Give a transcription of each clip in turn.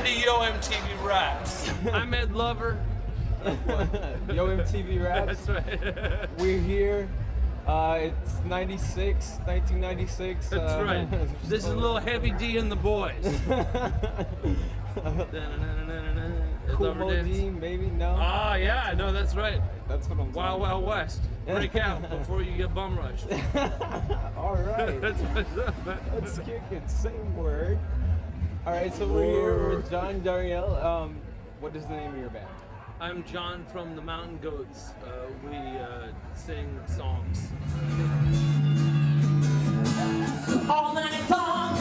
Welcome to Yo MTV Raps. I'm Ed Lover. Yo MTV Raps. That's right. We're here. It's 1996. That's right. This is a little Heavy D and the boys. Cool Mo D, maybe? No? Ah, yeah, no, that's right. That's what I'm Wild Wild West. Break out before you get bum rushed. All right. That's what's up, man. Let's kick it. Same word. All right, so we're here with John Dariel. What is the name of your band? I'm John from the Mountain Goats. We sing songs. All night long,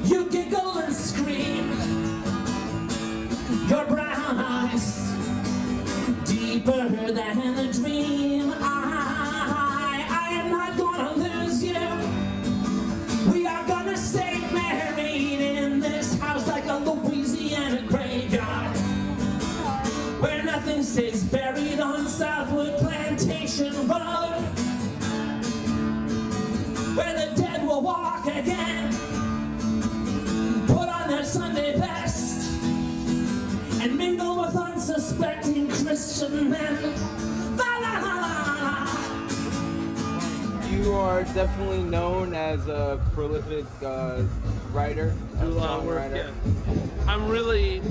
you giggle and scream. Your brown eyes, deeper than a dream. I am not gonna lose you. We are gonna stay married in this house like a Louisiana graveyard, where nothing stays buried on Southwood Plantation Road, where the dead will walk again, put on their Sunday best, and mingle with unsuspecting Christian men. La, la, la, la, la. You are definitely known as a prolific writer. Do a lot of work, yeah. I'm really,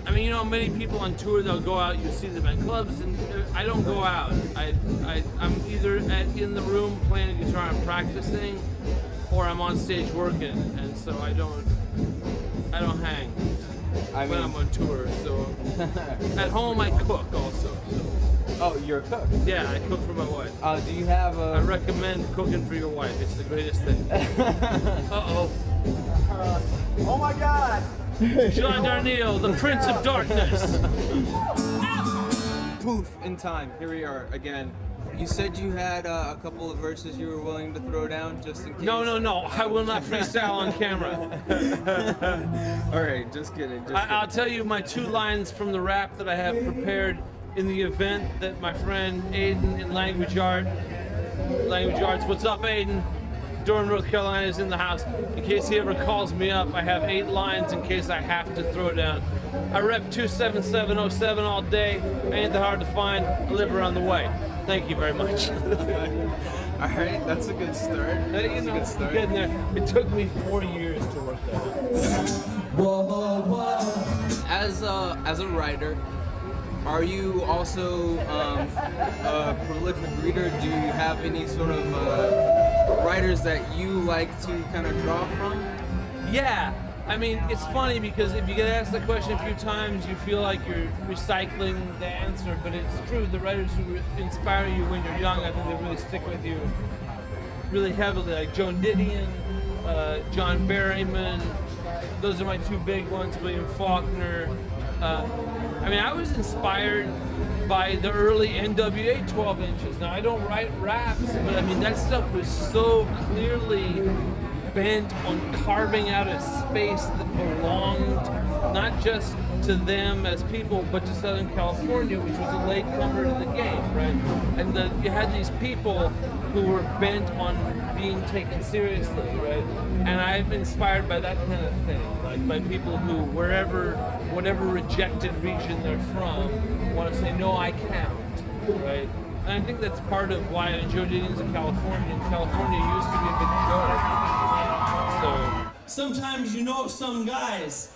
I mean, you know, many people on tour, they'll go out, you see them at clubs, and I don't go out. I'm either in the room playing the guitar and practicing, or I'm on stage working, and so I don't hang when I'm on tour. So at home I cook also. So. Oh, you're a cook? Yeah, I cook for my wife. Do you have a... I recommend cooking for your wife. It's the greatest thing. Uh-oh. Oh my God! John Darnielle, the Prince of Darkness. Poof, in time. Here we are again. You said you had a couple of verses you were willing to throw down just in case. No. I will not freestyle on camera. All right, just kidding. I'll tell you my 2 lines from the rap that I have prepared in the event that my friend Aiden in Language Arts, what's up, Aiden? Durham, North Carolina is in the house. In case he ever calls me up, I have 8 lines in case I have to throw down. I rep 27707 all day. Ain't that hard to find. I live around the way. Thank you very much. All right, that's a good start. You know, getting there. It took me 4 years to work that out. Whoa, whoa, whoa. As a writer, are you also a prolific reader? Do you have any sort of writers that you like to kind of draw from? Yeah. I mean, it's funny because if you get asked the question a few times, you feel like you're recycling the answer, but it's true. The writers who inspire you when you're young, I think they really stick with you really heavily, like Joan Didion, John Barryman. Those are my 2 big ones, William Faulkner. I mean, I was inspired by the early NWA 12 inches. Now, I don't write raps, but I mean, that stuff was so clearly bent on carving out a space that belonged not just to them as people, but to Southern California, which was a latecomer to the game, right? And you had these people who were bent on being taken seriously, right? And I'm inspired by that kind of thing, like by people who, whatever rejected region they're from, want to say, no, I count, right? And I think that's part of why Joe Didion's a Californian. California used to be a big joke. So Sometimes you know some guys,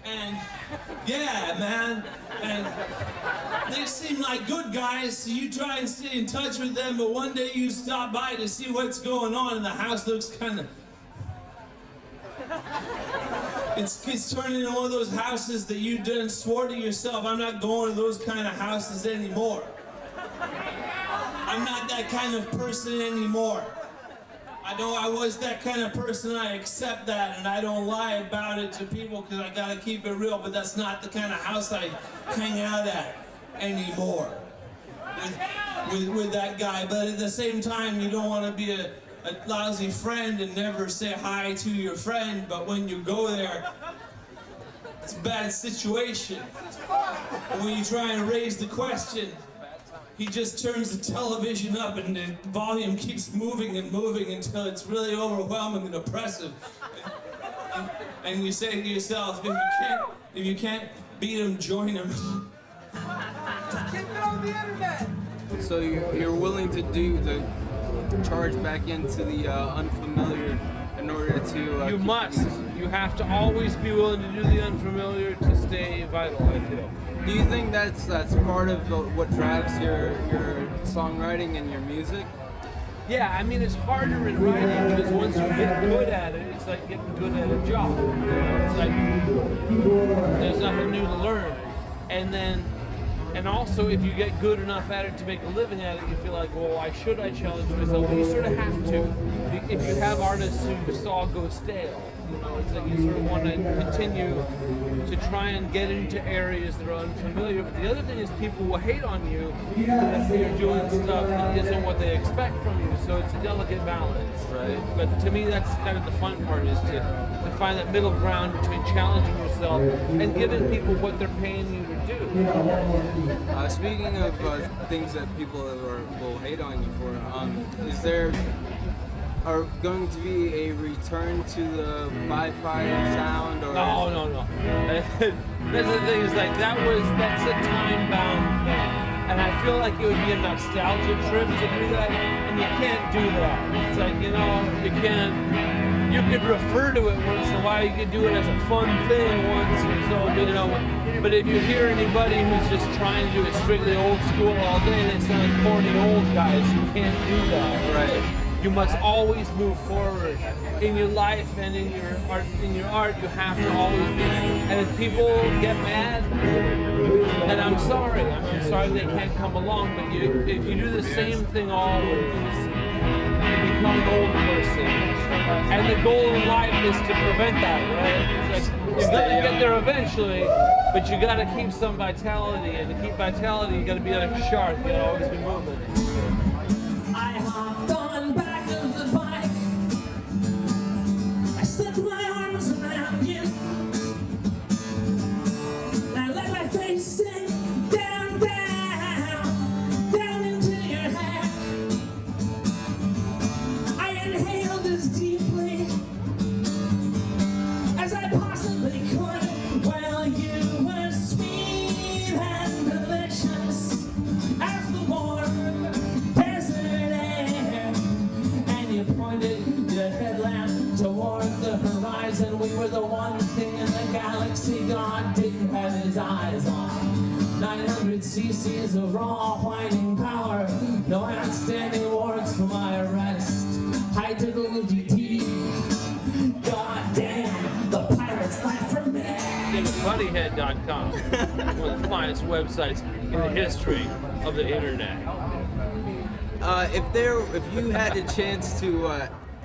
and yeah, man, and they seem like good guys, so you try and stay in touch with them, but one day you stop by to see what's going on, and the house looks kind of... It's turning into one of those houses that you done swore to yourself, I'm not going to those kind of houses anymore. I'm not that kind of person anymore. I know I was that kind of person, I accept that, and I don't lie about it to people because I gotta keep it real, but that's not the kind of house I hang out at anymore with that guy. But at the same time, you don't want to be a lousy friend and never say hi to your friend, but when you go there, it's a bad situation. And when you try and raise the question, he just turns the television up and the volume keeps moving and moving until it's really overwhelming and oppressive. and you say to yourself, if you can't beat them, join them. Keep it on the internet. So you're willing to charge back into the unfamiliar in order to. You keep must. things- You have to always be willing to do the unfamiliar to stay vital, I feel. Do you think that's part of what drives your songwriting and your music? Yeah, I mean, it's harder in writing because once you get good at it, it's like getting good at a job. It's like there's nothing new to learn. And also, if you get good enough at it to make a living at it, you feel like, well, why should I challenge myself? But you sort of have to. If you have artists who saw go stale, you know, it's like you sort of want to continue to try and get into areas that are unfamiliar. But the other thing is people will hate on you if you're doing stuff that isn't what they expect from you. So it's a delicate balance. Right. But to me, that's kind of the fun part, is to find that middle ground between challenging yourself and giving people what they're paying you to do. Speaking of things that people will hate on you for, is there going to be a return to the Wi-Fi sound? Or No. That's the thing, is like that's a time-bound thing. And I feel like it would be a nostalgia trip to do that, and you can't do that. It's like, you could refer to it once in a while, you could do it as a fun thing once or so, but if you hear anybody who's just trying to do it strictly old school all day, they sound like corny old guys. You can't do that. Right. You must always move forward in your life and in your art. In your art, you have to always be. And if people get mad, then I'm sorry. I'm sorry they can't come along. But if you do the same thing always, you become an old person. And the goal in life is to prevent that, right? It's like, you're gonna get there eventually, but you gotta keep some vitality. And to keep vitality, you gotta be like a shark. You gotta always be moving. I hopped on back of the bike. I slipped my arms around you. I let my face sink down, down into your hair. I inhaled as deeply as I possibly could. Well, you were sweet and delicious as the warm desert air, and you pointed your headlamp toward the horizon. We were the one thing in the galaxy God didn't have his eyes on. 900 cc's of raw whining power, no outstanding warrants for my arrest. I did a little DD. God damn, the pirates laugh for me. Buddyhead.com, one of the finest websites in the history of the internet. If you had a chance to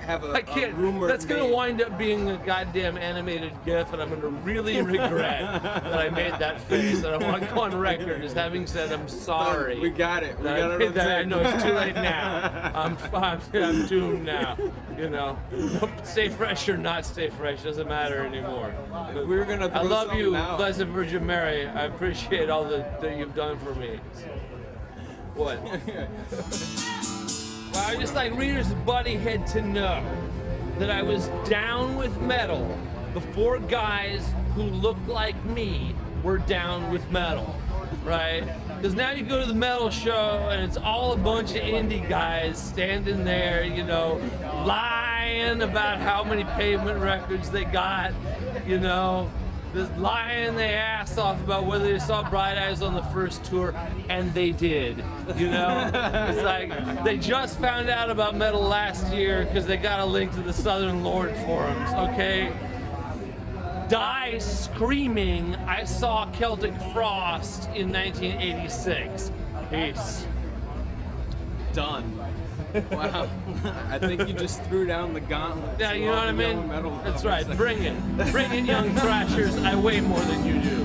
have I can't. rumor That's going made- to wind up being a goddamn animated GIF, and I'm going to really regret that I made that face. And I want to go on record as having said I'm sorry. We got it. We That got I it did on that. I tape. know it's too late now. I'm doomed now. You know, stay fresh or not stay fresh doesn't matter anymore. If we were gonna I throw love you, something out- Blessed Virgin Mary. I appreciate all that you've done for me. What? Well, I just like readers of Buddyhead to know that I was down with metal before guys who looked like me were down with metal, right? Because now you go to the metal show and it's all a bunch of indie guys standing there, you know, lying about how many Pavement records they got, you know, just lying their ass off about whether they saw Bright Eyes on the first tour, and they did, you know? It's like, they just found out about metal last year because they got a link to the Southern Lord forums, okay? Die screaming, I saw Celtic Frost in 1986. Peace. Done. Wow. I think you just threw down the gauntlet. Yeah, to you know all what I the young mean? metal That's lovers. right, bring it. Bring it, young thrashers. I weigh more than you do.